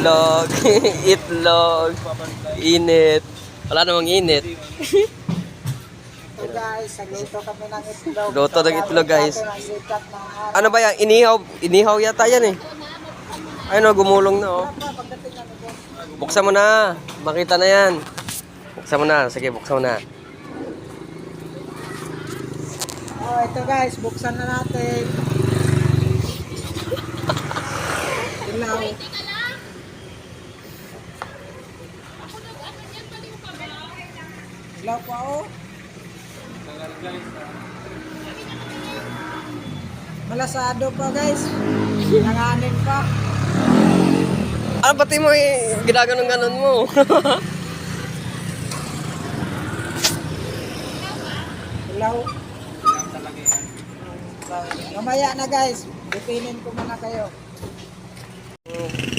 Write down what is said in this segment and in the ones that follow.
Itlog. Itlog. Init. Wala namang init. So guys, nagluto kami ng itlog. Luto ng itlog, guys. Natin ang sikat ng araw. Ano ba yan? Inihaw. Inihaw yata yan eh. Ayun o, gumulong na oh. Pagdating ano po. Buksan mo na. Makita na yan. Buksan mo na. Sige, buksan mo na. Oh, ito guys, buksan na natin. Ilaw. Ilaw pa oh. Malasado pa guys. Nanganin pa. Ano pati mo eh? Ginaganon-ganon mo. Ilaw. Mamaya na guys. Bipinin ko muna kayo.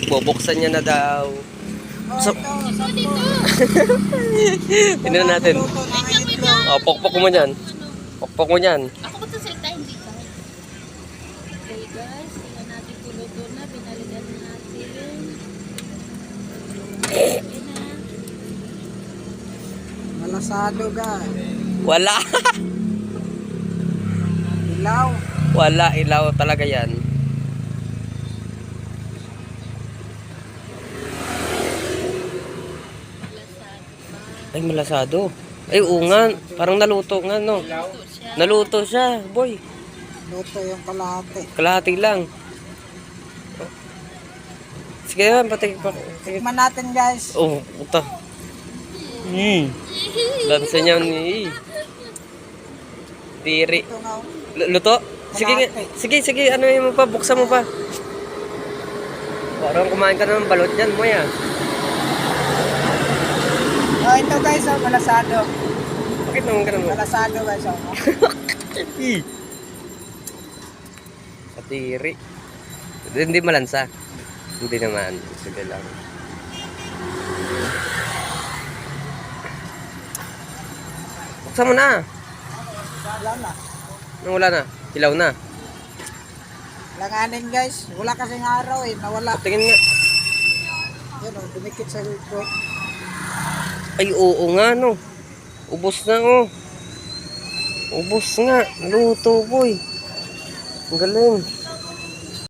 Bubuksan niya na daw. Oh, So- ito, sampo. Tingnan natin. Luto ng itlog. Oh, pokpok mo dyan. Pokpok mo dyan. Ako ba ito salita? Hindi ka. Okay guys, tingnan natin kung luto na. Pinaligan na natin. Ayan na. Malasado guys. Wala. Ilaw. Wala. Ilaw talaga yan. Ay, malasado. Ay, oo nga. Parang naluto nga, no? Luto siya. Naluto siya, boy. Luto yung kalahati. Kalahati lang. Sige naman, pati pa. Sige. Tikman natin guys. Oh, puta. Lansa niya ni. Tiri. Ito nga. Luto? Sige nga. Sige, sige. Ano yung mo pa? Buksan mo pa. Parang kumain ka naman balot yan, Moya. Oh, ito guys, oh, malasado. Bakit naman ka naman? Malasado guys, oh. Katiri. Hindi malansa. Hindi naman. Sige lang. Buksan mo na. Wala na. Nang wala na. Hilaw na. Langanin guys. Wala kasing araw eh. Nawala. Tingin nga. Yan oh, dumikit sa luto. Ay, oo nga, no. Ubos na, oh. Ubos nga. Luto, boy. Ang galing.